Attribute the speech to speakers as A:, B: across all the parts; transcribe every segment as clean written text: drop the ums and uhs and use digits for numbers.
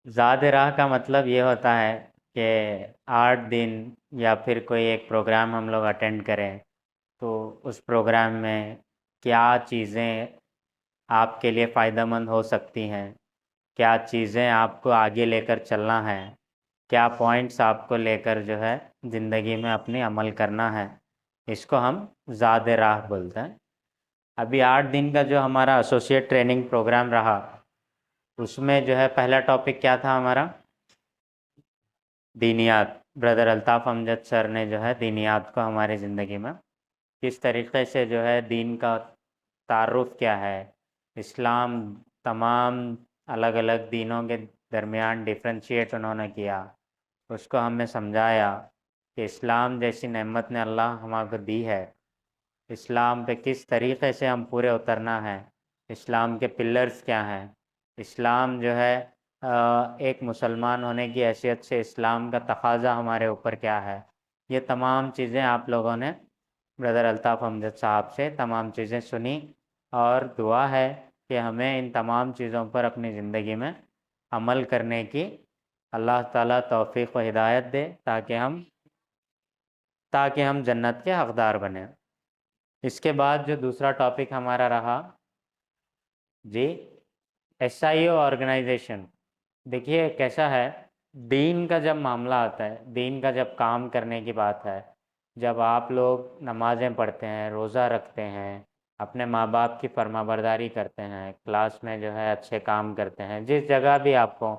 A: ذات راہ کا مطلب یہ ہوتا ہے کہ 8 دن یا پھر کوئی ایک پروگرام ہم لوگ اٹینڈ کریں تو اس پروگرام میں کیا چیزیں آپ کے لیے فائدہ مند ہو سکتی ہیں، کیا چیزیں آپ کو آگے لے کر چلنا ہے، کیا پوائنٹس آپ کو لے کر جو ہے زندگی میں اپنی عمل کرنا ہے، اس کو ہم ذات راہ بولتے ہیں۔ ابھی 8 دن کا جو ہمارا ایسوسیٹ ٹریننگ پروگرام رہا، اس میں جو ہے پہلا ٹاپک کیا تھا ہمارا؟ دینیات۔ بردر الطاف امجد سر نے جو ہے دینیات کو ہماری زندگی میں کس طریقے سے جو ہے دین کا تعارف کیا ہے، اسلام تمام الگ الگ دینوں کے درمیان ڈیفرینشیٹ انہوں نے کیا، اس کو ہمیں سمجھایا کہ اسلام جیسی نعمت نے اللہ ہمارے کو دی ہے، اسلام پہ کس طریقے سے ہم پورے اترنا ہے، اسلام کے پلرز کیا ہیں، اسلام جو ہے ایک مسلمان ہونے کی حیثیت سے اسلام کا تقاضا ہمارے اوپر کیا ہے، یہ تمام چیزیں آپ لوگوں نے بردر الطاف امجد صاحب سے تمام چیزیں سنی، اور دعا ہے کہ ہمیں ان تمام چیزوں پر اپنی زندگی میں عمل کرنے کی اللہ تعالیٰ توفیق و ہدایت دے تاکہ ہم جنت کے حقدار بنیں۔ اس کے بعد جو دوسرا ٹاپک ہمارا رہا جی، ایس آئی او آرگنائزیشن۔ دیکھیے کیسا ہے، دین کا جب معاملہ آتا ہے، دین کا جب کام کرنے کی بات ہے، جب آپ لوگ نمازیں پڑھتے ہیں، روزہ رکھتے ہیں، اپنے ماں باپ کی فرما برداری کرتے ہیں، کلاس میں جو ہے اچھے کام کرتے ہیں، جس جگہ بھی آپ کو،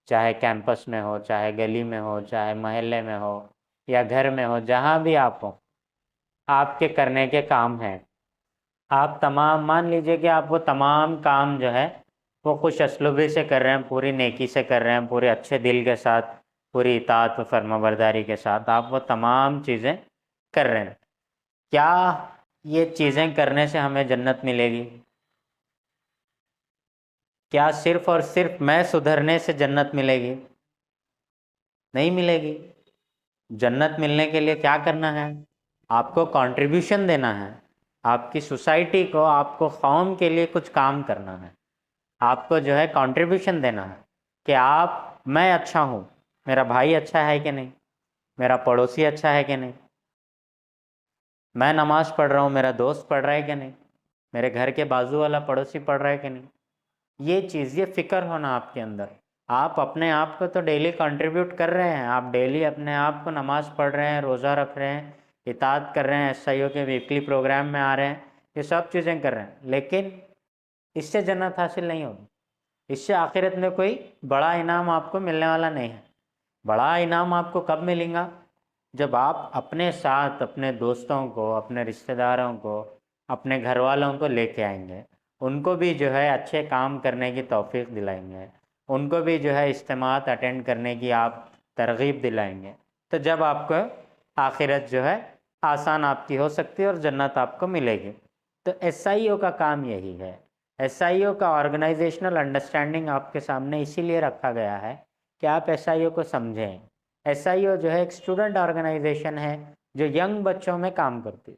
A: چاہے کیمپس میں ہو، چاہے گلی میں ہو، چاہے محلے میں ہو یا گھر میں ہو، جہاں بھی آپ ہو، آپ کے کرنے کے کام ہیں، آپ تمام مان لیجئے کہ آپ وہ تمام کام جو ہے وہ خوش اسلوبی سے کر رہے ہیں، پوری نیکی سے کر رہے ہیں، پورے اچھے دل کے ساتھ، پوری اطاعت و فرما برداری کے ساتھ آپ وہ تمام چیزیں کر رہے ہیں۔ کیا یہ چیزیں کرنے سے ہمیں جنت ملے گی؟ کیا صرف اور صرف میں سدھرنے سے جنت ملے گی؟ نہیں ملے گی۔ جنت ملنے کے لیے کیا کرنا ہے؟ آپ کو کنٹریبیوشن دینا ہے، آپ کی سوسائٹی کو، آپ کو قوم کے لیے کچھ کام کرنا ہے، آپ کو جو ہے کنٹریبیوشن دینا ہے کہ میں اچھا ہوں، میرا بھائی اچھا ہے کہ نہیں، میرا پڑوسی اچھا ہے کہ نہیں، میں نماز پڑھ رہا ہوں، میرا دوست پڑھ رہا ہے کہ نہیں، میرے گھر کے بازو والا پڑوسی پڑھ رہا ہے کہ نہیں۔ یہ چیز، یہ فکر ہونا آپ کے اندر، آپ اپنے آپ کو تو ڈیلی کنٹریبیوٹ کر رہے ہیں، آپ ڈیلی اپنے آپ کو نماز پڑھ رہے ہیں، روزہ رکھ رہے ہیں، اطاعت کر رہے ہیں، ایس آئی او کے ویکلی پروگرام میں آ رہے ہیں، یہ سب چیزیں کر رہے ہیں، لیکن اس سے جنت حاصل نہیں ہوگی، اس سے آخرت میں کوئی بڑا انعام آپ کو ملنے والا نہیں ہے۔ بڑا انعام آپ کو کب ملے گا؟ جب آپ اپنے ساتھ اپنے دوستوں کو، اپنے رشتہ داروں کو، اپنے گھر والوں کو لے کے آئیں گے، ان کو بھی جو ہے اچھے کام کرنے کی توفیق دلائیں گے، ان کو بھی جو ہے اجتماعات اٹینڈ کرنے کی آپ ترغیب دلائیں گے، تو جب آپ کو آخرت جو ہے آسان آپ کی ہو سکتی ہے اور جنت آپ کو ملے گی۔ تو ایس آئی او کا کام یہی ہے۔ ایس آئی او کا آرگنائزیشنل انڈرسٹینڈنگ آپ کے سامنے اسی لیے رکھا گیا ہے کہ آپ ایس آئی او کو سمجھیں۔ ایس آئی او جو ہے ایک اسٹوڈنٹ آرگنائزیشن ہے جو ینگ بچوں میں کام کرتی،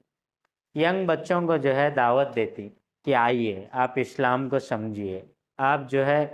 A: ینگ بچوں کو جو ہے دعوت دیتی کہ آئیے آپ اسلام کو سمجھیے، آپ جو ہے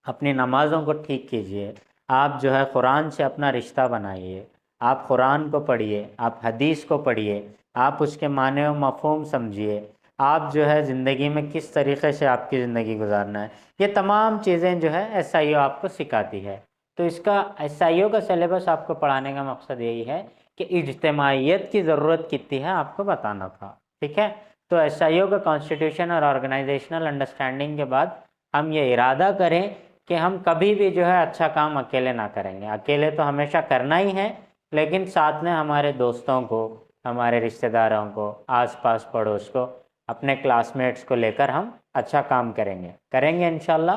A: اپنی نمازوں کو ٹھیک کیجئے، آپ جو ہے قرآن سے اپنا رشتہ بنائیے، آپ قرآن کو پڑھیے، آپ حدیث کو پڑھیے، آپ اس کے معنی و مفہوم سمجھیے، آپ جو ہے زندگی میں کس طریقے سے آپ کی زندگی گزارنا ہے، یہ تمام چیزیں جو ہے ایس آئی او آپ کو سکھاتی ہے۔ تو اس کا ایس آئی او کا سلیبس آپ کو پڑھانے کا مقصد یہی ہے کہ اجتماعیت کی ضرورت کتنی ہے آپ کو بتانا تھا، ٹھیک ہے؟ تو ایس آئی او کا کانسٹیٹیوشن اور آرگنائزیشنل انڈرسٹینڈنگ کے بعد ہم یہ ارادہ کریں کہ ہم کبھی بھی جو ہے اچھا کام اکیلے نہ کریں گے، اکیلے تو ہمیشہ کرنا ہی ہے، لیکن ساتھ میں ہمارے دوستوں کو، ہمارے رشتہ داروں کو، آس پاس پڑوس کو، اپنے کلاس میٹس کو لے کر ہم اچھا کام کریں گے انشاءاللہ۔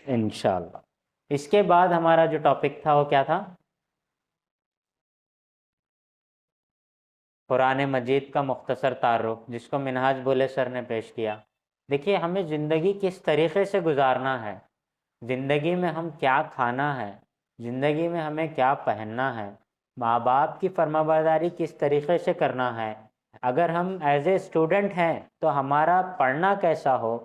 A: انشاءاللہ۔ اس کے بعد ہمارا جو ٹاپک تھا وہ کیا تھا؟ قرآن مجید کا مختصر تعارف، جس کو منہاج بولے سر نے پیش کیا۔ دیکھیے ہمیں زندگی کس طریقے سے گزارنا ہے، زندگی میں ہم کیا کھانا ہے، زندگی میں ہمیں کیا پہننا ہے، ماں باپ کی فرما برداری کس طریقے سے کرنا ہے، اگر ہم ایز اے اسٹوڈنٹ ہیں تو ہمارا پڑھنا کیسا ہو،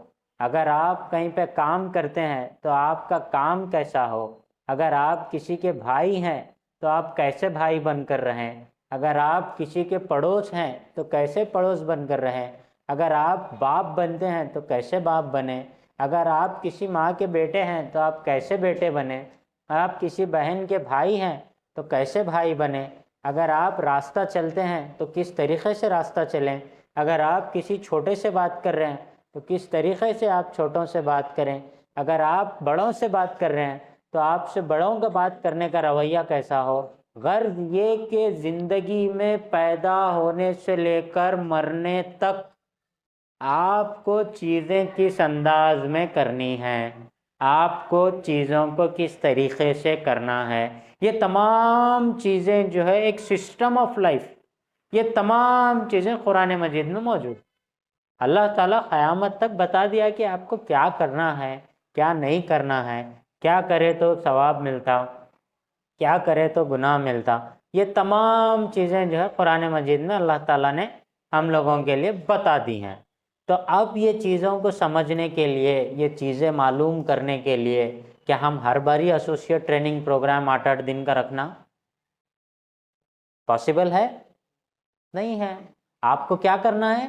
A: اگر آپ کہیں پہ کام کرتے ہیں تو آپ کا کام کیسا ہو. اگر آپ کسی کے بھائی ہیں تو آپ کیسے بھائی بن کر رہیں. اگر آپ کسی کے پڑوس ہیں تو کیسے پڑوس بن کر رہیں. اگر آپ باپ بنتے ہیں تو کیسے باپ بنیں. اگر آپ کسی ماں کے بیٹے ہیں تو آپ کیسے بیٹے بنیں. آپ کسی بہن کے بھائی ہیں تو کیسے بھائی بنیں. اگر آپ راستہ چلتے ہیں تو کس طریقے سے راستہ چلیں. اگر آپ کسی چھوٹے سے بات کر رہے ہیں تو کس طریقے سے آپ چھوٹوں سے بات کریں. اگر آپ بڑوں سے بات کر رہے ہیں تو آپ سے بڑوں کا بات کرنے کا رویہ کیسا ہو. غرض یہ کہ زندگی میں پیدا ہونے سے لے کر مرنے تک آپ کو چیزیں کس انداز میں کرنی ہیں، آپ کو چیزوں کو کس طریقے سے کرنا ہے. یہ تمام چیزیں جو ہے ایک سسٹم آف لائف، یہ تمام چیزیں قرآن مجید میں موجود. اللہ تعالیٰ قیامت تک بتا دیا کہ آپ کو کیا کرنا ہے، کیا نہیں کرنا ہے، کیا کرے تو ثواب ملتا، کیا کرے تو گناہ ملتا. یہ تمام چیزیں جو ہے قرآن مجید میں اللہ تعالیٰ نے ہم لوگوں کے لیے بتا دی ہیں. تو اب یہ چیزوں کو سمجھنے کے لیے، یہ چیزیں معلوم کرنے کے لیے کہ ہم ہر باری ایسوسیٹ ٹریننگ پروگرام 8 دن کا رکھنا پاسبل ہے؟ نہیں ہے. آپ کو کیا کرنا ہے؟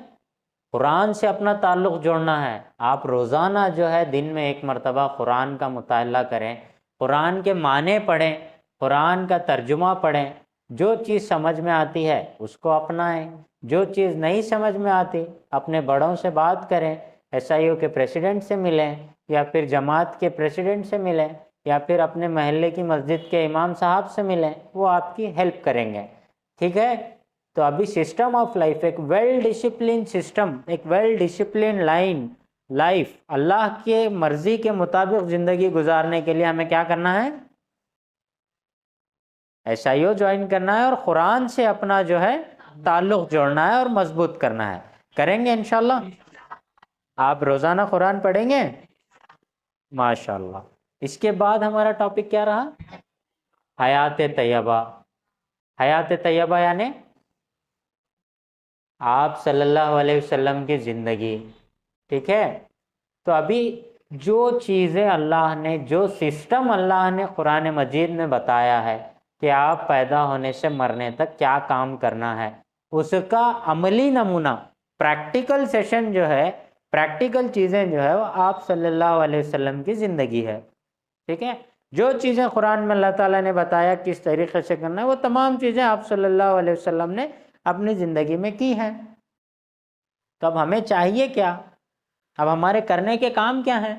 A: قرآن سے اپنا تعلق جوڑنا ہے. آپ روزانہ جو ہے دن میں 1 مرتبہ قرآن کا مطالعہ کریں، قرآن کے معنی پڑھیں، قرآن کا ترجمہ پڑھیں. جو چیز سمجھ میں آتی ہے اس کو اپنائیں، جو چیز نہیں سمجھ میں آتی اپنے بڑوں سے بات کریں. SIO کے پریسیڈنٹ سے ملیں، یا پھر جماعت کے پریسیڈنٹ سے ملیں، یا پھر اپنے محلے کی مسجد کے امام صاحب سے ملیں، وہ آپ کی ہیلپ کریں گے. ٹھیک ہے. تو ابھی سسٹم آف لائف، ایک ویل ڈسپلن سسٹم، ایک ویل ڈسپلن لائف، اللہ کے مرضی کے مطابق زندگی گزارنے کے لیے ہمیں کیا کرنا ہے؟ SIO جوائن کرنا ہے اور قرآن سے اپنا جو ہے تعلق جوڑنا ہے اور مضبوط کرنا ہے. کریں گے انشاءاللہ. آپ روزانہ قرآن پڑھیں گے؟ ماشاءاللہ. اس کے بعد ہمارا ٹاپک کیا رہا؟ حیات طیبہ. حیات طیبہ یعنی آپ صلی اللہ علیہ وسلم کی زندگی. ٹھیک ہے. تو ابھی جو چیزیں اللہ نے، جو سسٹم اللہ نے قرآن مجید میں بتایا ہے کہ آپ پیدا ہونے سے مرنے تک کیا کام کرنا ہے، اس کا عملی نمونہ، پریکٹیکل سیشن جو ہے، پریکٹیکل چیزیں جو ہے وہ آپ صلی اللہ علیہ وسلم کی زندگی ہے. ٹھیک ہے. جو چیزیں قرآن میں اللہ تعالیٰ نے بتایا کس طریقے سے کرنا ہے، وہ تمام چیزیں آپ صلی اللہ علیہ وسلم نے اپنی زندگی میں کی ہیں. تو اب ہمیں چاہیے کیا؟ اب ہمارے کرنے کے کام کیا ہیں؟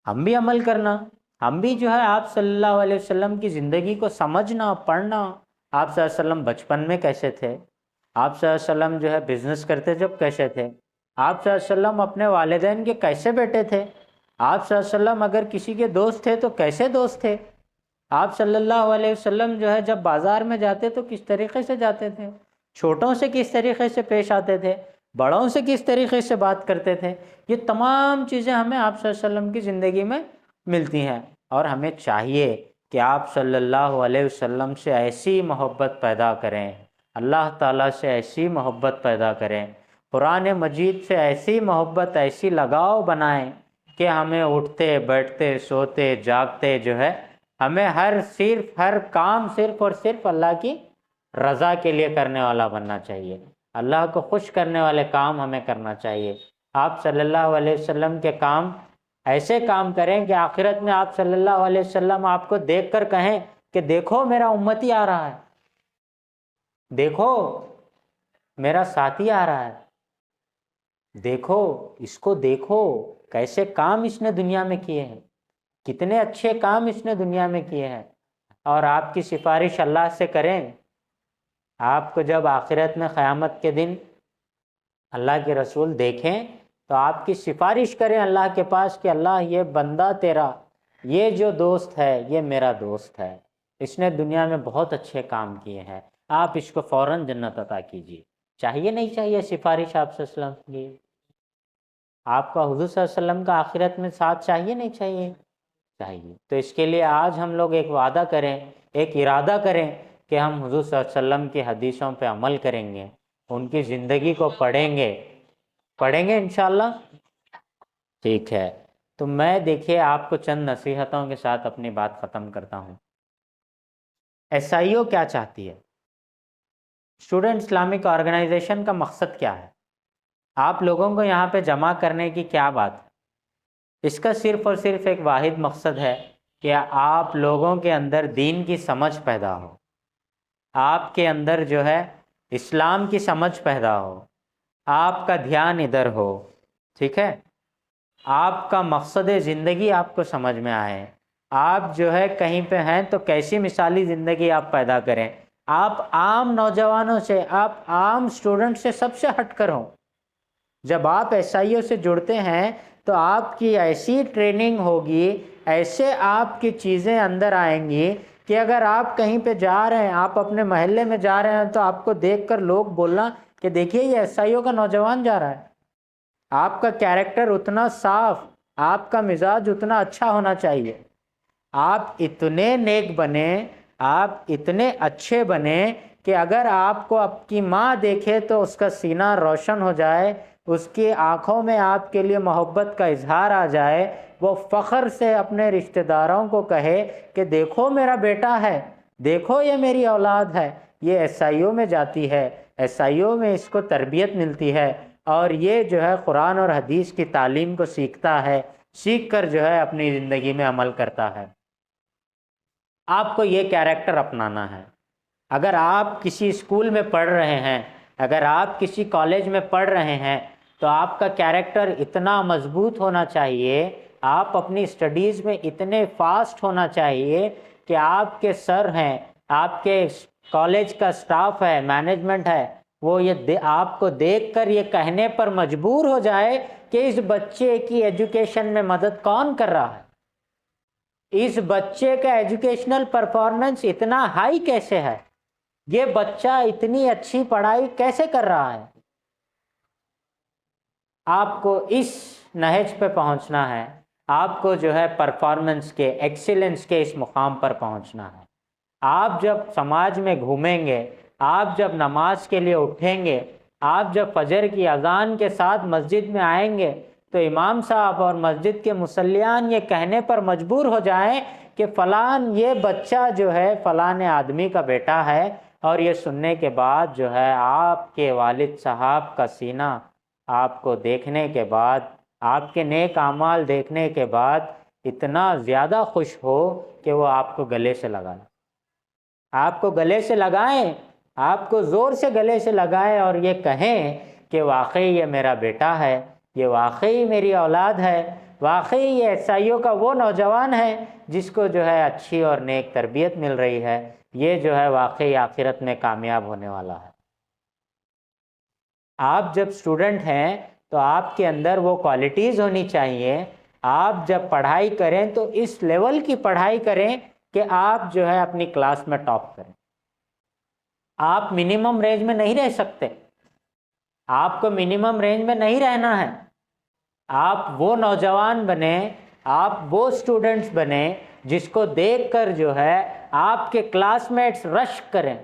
A: ہم بھی عمل کرنا، ہم بھی جو ہے آپ صلی اللہ علیہ وسلم کی زندگی کو سمجھنا، پڑھنا. آپ صلی اللہ علیہ وسلم بچپن میں کیسے تھے، آپ صلی اللہ علیہ وسلم جو ہے بزنس کرتے جب کیسے تھے، آپ صلی اللہ علیہ وسلم اپنے والدین کے کیسے بیٹے تھے، آپ صلی اللہ علیہ وسلم اگر کسی کے دوست تھے تو کیسے دوست تھے، آپ صلی اللہ علیہ وسلم جو ہے جب بازار میں جاتے تو کس طریقے سے جاتے تھے، چھوٹوں سے کس طریقے سے پیش آتے تھے، بڑوں سے کس طریقے سے بات کرتے تھے. یہ تمام چیزیں ہمیں آپ صلی اللہ علیہ وسلم کی زندگی میں ملتی ہیں. اور ہمیں چاہیے کہ آپ صلی اللہ علیہ وسلم سے ایسی محبت پیدا کریں، اللہ تعالیٰ سے ایسی محبت پیدا کریں، قرآن مجید سے ایسی محبت، ایسی لگاؤ بنائیں کہ ہمیں اٹھتے بیٹھتے سوتے جاگتے جو ہے ہمیں ہر کام صرف اور صرف اللہ کی رضا کے لیے کرنے والا بننا چاہیے. اللہ کو خوش کرنے والے کام ہمیں کرنا چاہیے. آپ صلی اللہ علیہ وسلم کے کام ایسے کام کریں کہ آخرت میں آپ صلی اللہ علیہ وسلم آپ کو دیکھ کر کہیں کہ دیکھو میرا امتی آ رہا ہے، دیکھو میرا ساتھی آ رہا ہے، دیکھو اس کو، دیکھو کیسے کام اس نے دنیا میں کیے ہیں، کتنے اچھے کام اس نے دنیا میں کیے ہیں. اور آپ کی سفارش اللہ سے کریں. آپ کو جب آخرت میں قیامت کے دن اللہ کے رسول دیکھیں تو آپ کی سفارش کریں اللہ کے پاس کہ اللہ یہ بندہ تیرا، یہ جو دوست ہے یہ میرا دوست ہے، اس نے دنیا میں بہت اچھے کام کیے ہیں، آپ اس کو فوراً جنت عطا کیجیے. چاہیے نہیں چاہیے سفارش آپ صلی اللہ علیہ وسلم کی؟ آپ کا حضور صلی اللہ علیہ وسلم کا آخرت میں ساتھ چاہیے نہیں چاہیے؟ چاہیے. تو اس کے لیے آج ہم لوگ ایک وعدہ کریں، ایک ارادہ کریں کہ ہم حضور صلی اللہ علیہ وسلم کی حدیثوں پہ عمل کریں گے، ان کی زندگی کو پڑھیں گے انشاءاللہ. ٹھیک ہے، تو میں دیکھیے آپ کو چند نصیحتوں کے ساتھ اپنی بات ختم کرتا ہوں۔ ایس آئی او کیا چاہتی ہے؟ اسٹوڈنٹ اسلامک آرگنائزیشن کا مقصد کیا ہے؟ آپ لوگوں کو یہاں پہ جمع کرنے کی کیا بات ہے؟ اس کا صرف اور صرف ایک واحد مقصد ہے کہ آپ لوگوں کے اندر دین کی سمجھ پیدا ہو، آپ کے اندر جو ہے اسلام کی سمجھ پیدا ہو، آپ کا دھیان ادھر ہو، ٹھیک ہے؟ آپ کا مقصد زندگی آپ کو سمجھ میں آئے، آپ جو ہے کہیں پہ ہیں تو کیسی مثالی زندگی آپ پیدا کریں، آپ عام نوجوانوں سے، آپ عام اسٹوڈنٹ سے سب سے ہٹ کر ہوں۔ جب آپ ایس آئی او سے جڑتے ہیں تو آپ کی ایسی ٹریننگ ہوگی، ایسے آپ کی چیزیں اندر آئیں گی کہ اگر آپ کہیں پہ جا رہے ہیں، آپ اپنے محلے میں جا رہے ہیں تو آپ کو دیکھ کر لوگ بولنا کہ دیکھیے یہ ایس آئی او کا نوجوان جا رہا ہے۔ آپ کا کیریکٹر اتنا صاف، آپ کا مزاج اتنا اچھا ہونا چاہیے، آپ اتنے نیک بنیں، آپ اتنے اچھے بنیں کہ اگر آپ کو آپ کی ماں دیکھے تو اس کا سینہ روشن ہو جائے، اس کی آنکھوں میں آپ کے لیے محبت کا اظہار آ جائے، وہ فخر سے اپنے رشتہ داروں کو کہے کہ دیکھو میرا بیٹا ہے، دیکھو یہ میری اولاد ہے، یہ ایس آئی او میں جاتی ہے، ایس آئی او میں اس کو تربیت ملتی ہے، اور یہ جو ہے قرآن اور حدیث کی تعلیم کو سیکھتا ہے، سیکھ کر جو ہے اپنی زندگی میں عمل کرتا ہے۔ آپ کو یہ کیریکٹر اپنانا ہے۔ اگر آپ کسی اسکول میں پڑھ رہے ہیں، اگر آپ کسی کالج میں پڑھ رہے ہیں تو آپ کا کیریکٹر اتنا مضبوط ہونا چاہیے، آپ اپنی اسٹڈیز میں اتنے فاسٹ ہونا چاہیے کہ آپ کے سر ہیں، آپ کے کالج کا اسٹاف ہے، مینجمنٹ ہے، وہ یہ آپ کو دیکھ کر یہ کہنے پر مجبور ہو جائے کہ اس بچے کی ایجوکیشن میں مدد کون کر رہا ہے، اس بچے کا ایجوکیشنل پرفارمنس اتنا ہائی کیسے ہے، یہ بچہ اتنی اچھی پڑھائی کیسے کر رہا ہے۔ آپ کو اس نہج پہ پہنچنا ہے، آپ کو جو ہے پرفارمنس کے، ایکسیلنس کے اس مقام پر پہنچنا ہے۔ آپ جب سماج میں گھومیں گے، آپ جب نماز کے لیے اٹھیں گے، آپ جب فجر کی اذان کے ساتھ مسجد میں آئیں گے تو امام صاحب اور مسجد کے مصلیان یہ کہنے پر مجبور ہو جائیں کہ فلان یہ بچہ جو ہے فلان آدمی کا بیٹا ہے، اور یہ سننے کے بعد جو ہے آپ کے والد صاحب کا سینہ آپ کو دیکھنے کے بعد، آپ کے نیک اعمال دیکھنے کے بعد اتنا زیادہ خوش ہو کہ وہ آپ کو گلے سے لگائیں، آپ کو گلے سے لگائیں، آپ کو زور سے گلے سے لگائیں اور یہ کہیں کہ واقعی یہ میرا بیٹا ہے، یہ واقعی میری اولاد ہے، واقعی یہ ایس آئی او کا وہ نوجوان ہے جس کو جو ہے اچھی اور نیک تربیت مل رہی ہے، یہ جو ہے واقعی آخرت میں کامیاب ہونے والا ہے۔ آپ جب اسٹوڈنٹ ہیں تو آپ کے اندر وہ کوالٹیز ہونی چاہیے، آپ جب پڑھائی کریں تو اس لیول کی پڑھائی کریں کہ آپ جو ہے اپنی کلاس میں ٹاپ کریں۔ آپ منیمم رینج میں نہیں رہ سکتے، آپ کو منیمم رینج میں نہیں رہنا ہے، آپ وہ نوجوان بنیں، آپ وہ اسٹوڈنٹس بنیں جس کو دیکھ کر جو ہے آپ کے کلاس میٹس رش کریں،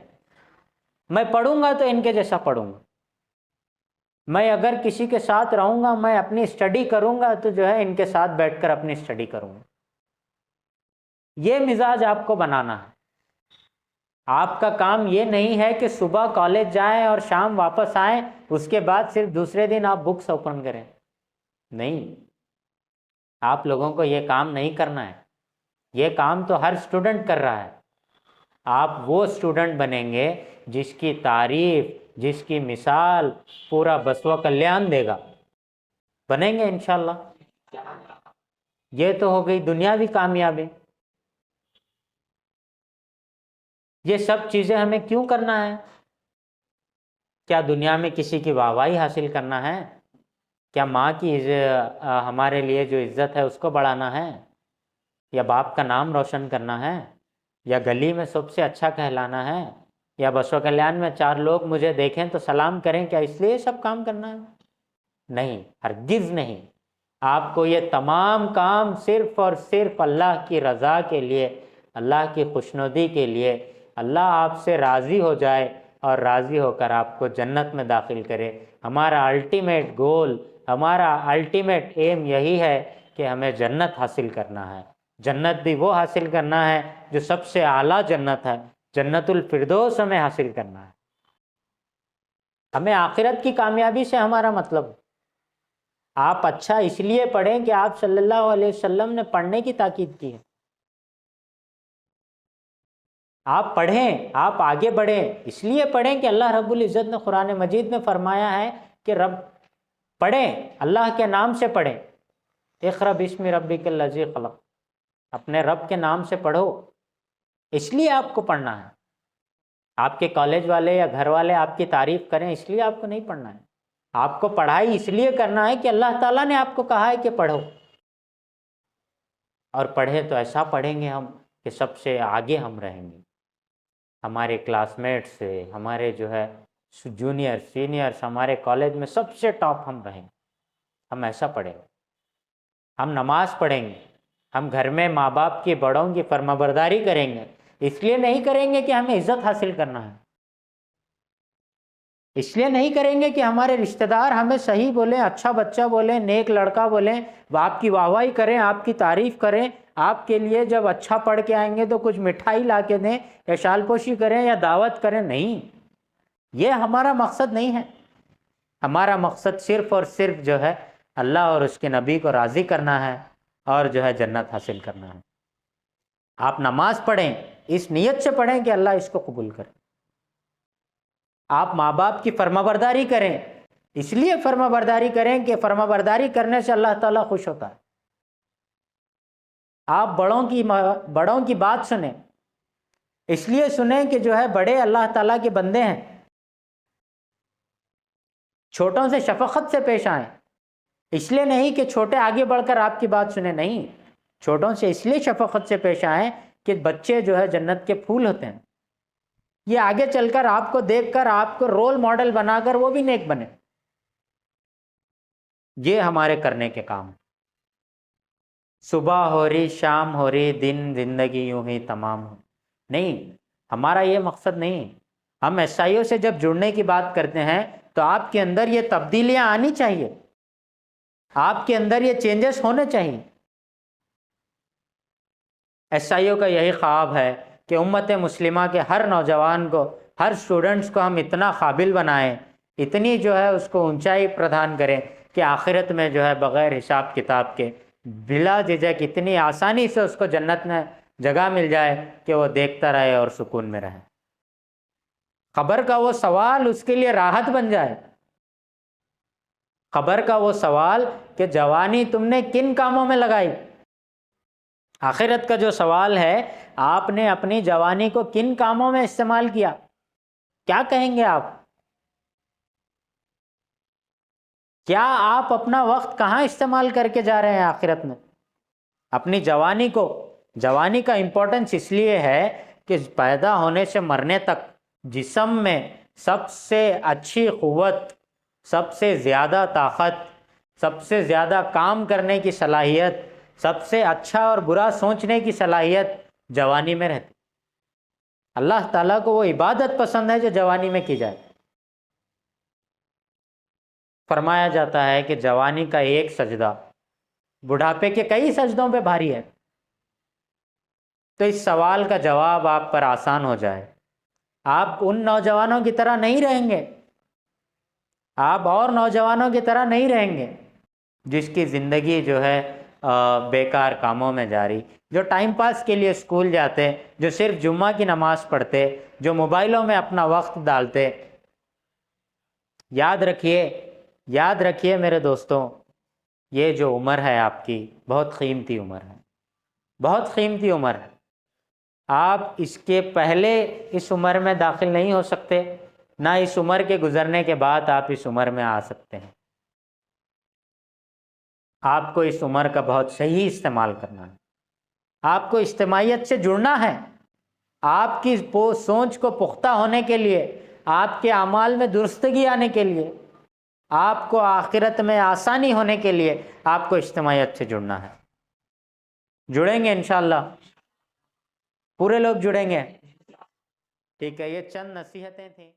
A: میں پڑھوں گا تو ان کے جیسا پڑھوں گا، میں اگر کسی کے ساتھ رہوں گا، میں اپنی اسٹڈی کروں گا تو جو ہے ان کے ساتھ بیٹھ کر اپنی اسٹڈی کروں گا۔ یہ مزاج آپ کو بنانا ہے۔ آپ کا کام یہ نہیں ہے کہ صبح کالج جائیں اور شام واپس آئیں، اس کے بعد صرف دوسرے دن آپ بکس اوپن کریں، نہیں، آپ لوگوں کو یہ کام نہیں کرنا ہے، یہ کام تو ہر اسٹوڈنٹ کر رہا ہے۔ آپ وہ اسٹوڈنٹ بنیں گے جس کی تعریف، جس کی مثال پورا بسوا کلیان دے گا، بنیں گے انشاءاللہ۔ یہ تو ہو گئی دنیاوی کامیابی۔ یہ سب چیزیں ہمیں کیوں کرنا ہے؟ کیا دنیا میں کسی کی واہواہی حاصل کرنا ہے؟ کیا ماں کی ہمارے لیے جو عزت ہے اس کو بڑھانا ہے؟ یا باپ کا نام روشن کرنا ہے؟ یا گلی میں سب سے اچھا کہلانا ہے؟ یا بسوا کلیان میں 4 لوگ مجھے دیکھیں تو سلام کریں، کیا اس لیے سب کام کرنا ہے؟ نہیں، ہرگز نہیں۔ آپ کو یہ تمام کام صرف اور صرف اللہ کی رضا کے لیے، اللہ کی خوشنودی کے لیے، اللہ آپ سے راضی ہو جائے اور راضی ہو کر آپ کو جنت میں داخل کرے۔ ہمارا الٹیمیٹ گول ہمارا الٹیمیٹ ایم یہی ہے کہ ہمیں جنت حاصل کرنا ہے. جنت بھی وہ حاصل کرنا ہے جو سب سے اعلیٰ جنت ہے، جنت الفردوس ہمیں حاصل کرنا ہے. ہمیں آخرت کی کامیابی سے ہمارا مطلب. آپ اچھا اس لیے پڑھیں کہ آپ صلی اللہ علیہ وسلم نے پڑھنے کی تاکید کی ہے. آپ پڑھیں، آپ آگے بڑھیں، اس لیے پڑھیں کہ اللہ رب العزت نے قرآن مجید میں فرمایا ہے کہ رب پڑھیں، اللہ کے نام سے پڑھیں. اقرأ باسم ربک الذی خلق، اپنے رب کے نام سے پڑھو. اس لیے آپ کو پڑھنا ہے. آپ کے کالج والے یا گھر والے آپ کی تعریف کریں اس لیے آپ کو نہیں پڑھنا ہے. آپ کو پڑھائی اس لیے کرنا ہے کہ اللہ تعالیٰ نے آپ کو کہا ہے کہ پڑھو. اور پڑھے تو ایسا پڑھیں گے ہم کہ سب سے آگے ہم رہیں گے. ہمارے کلاس میٹ سے، ہمارے جو ہے جونیئر سینئرس، ہمارے کالج میں سب سے ٹاپ ہم رہیں گے. ہم ایسا پڑھیں گے. ہم نماز پڑھیں گے. ہم گھر میں ماں باپ کی بڑوں کی فرمانبرداری کریں گے. اس لیے نہیں کریں گے کہ ہمیں عزت حاصل کرنا ہے. اس لیے نہیں کریں گے کہ ہمارے رشتہ دار ہمیں صحیح بولیں، اچھا بچہ بولیں، نیک لڑکا بولیں، آپ کی واہواہی کریں، آپ کی تعریف کریں. آپ کے لیے جب اچھا پڑھ کے آئیں گے تو کچھ مٹھائی لا کے دیں یا شال پوشی کریں یا دعوت کریں. نہیں، یہ ہمارا مقصد نہیں ہے. ہمارا مقصد صرف اور صرف جو ہے اللہ اور اس کے نبی کو راضی کرنا ہے اور جو ہے جنت حاصل کرنا ہے. آپ نماز پڑھیں، اس نیت سے پڑھیں کہ اللہ اس کو قبول کرے. آپ ماں باپ کی فرمانبرداری کریں، اس لیے فرمانبرداری کریں کہ فرمانبرداری کرنے سے اللہ تعالیٰ خوش ہوتا ہے. آپ بڑوں کی بات سنیں، اس لیے سنیں کہ جو ہے بڑے اللہ تعالیٰ کے بندے ہیں. چھوٹوں سے شفقت سے پیش آئیں. اس لیے نہیں کہ چھوٹے آگے بڑھ کر آپ کی بات سنیں، نہیں، چھوٹوں سے اس لیے شفقت سے پیش آئیں کہ بچے جو ہے جنت کے پھول ہوتے ہیں. یہ آگے چل کر آپ کو دیکھ کر آپ کو رول ماڈل بنا کر وہ بھی نیک بنے. یہ ہمارے کرنے کے کام. صبح ہو رہی، شام ہو رہی، دن زندگی یوں ہی تمام ہو، نہیں، ہمارا یہ مقصد نہیں. ہم عیسائیوں سے جب جڑنے کی بات کرتے ہیں تو آپ کے اندر یہ تبدیلیاں آنی چاہیے، آپ کے اندر یہ چینجز ہونے چاہیے. عیسائیوں کا یہی خواب ہے کہ امت مسلمہ کے ہر نوجوان کو، ہر اسٹوڈنٹس کو ہم اتنا قابل بنائیں، اتنی جو ہے اس کو اونچائی پردان کریں کہ آخرت میں جو ہے بغیر حساب کتاب کے بلا جھجک اتنی آسانی سے اس کو جنت میں جگہ مل جائے کہ وہ دیکھتا رہے اور سکون میں رہے. قبر کا وہ سوال اس کے لیے راحت بن جائے. قبر کا وہ سوال کہ جوانی تم نے کن کاموں میں لگائی. آخرت کا جو سوال ہے، آپ نے اپنی جوانی کو کن کاموں میں استعمال کیا. کیا کہیں گے آپ؟ کیا آپ اپنا وقت کہاں استعمال کر کے جا رہے ہیں آخرت میں؟ اپنی جوانی کو. جوانی کا امپورٹنس اس لیے ہے کہ پیدا ہونے سے مرنے تک جسم میں سب سے اچھی قوت، سب سے زیادہ طاقت، سب سے زیادہ کام کرنے کی صلاحیت، سب سے اچھا اور برا سوچنے کی صلاحیت جوانی میں رہتی. اللہ تعالیٰ کو وہ عبادت پسند ہے جو جوانی میں کی جائے. فرمایا جاتا ہے کہ جوانی کا ایک سجدہ بڑھاپے کے کئی سجدوں پہ بھاری ہے. تو اس سوال کا جواب آپ پر آسان ہو جائے. آپ ان نوجوانوں کی طرح نہیں رہیں گے، آپ اور نوجوانوں کی طرح نہیں رہیں گے جس کی زندگی جو ہے بیکار کاموں میں جاری، جو ٹائم پاس کے لیے اسکول جاتے، جو صرف جمعہ کی نماز پڑھتے، جو موبائلوں میں اپنا وقت ڈالتے. یاد رکھیے میرے دوستوں، یہ جو عمر ہے آپ کی بہت قیمتی عمر ہے، بہت قیمتی عمر ہے. آپ اس کے پہلے اس عمر میں داخل نہیں ہو سکتے، نہ اس عمر کے گزرنے کے بعد آپ اس عمر میں آ سکتے ہیں. آپ کو اس عمر کا بہت صحیح استعمال کرنا ہے. آپ کو اجتماعیت سے جڑنا ہے. آپ کی سوچ کو پختہ ہونے کے لیے، آپ کے اعمال میں درستگی آنے کے لیے، آپ کو آخرت میں آسانی ہونے کے لیے آپ کو اجتماعیت سے جڑنا ہے. جڑیں گے انشاءاللہ، پورے لوگ جڑیں گے. ٹھیک ہے، یہ چند نصیحتیں تھیں.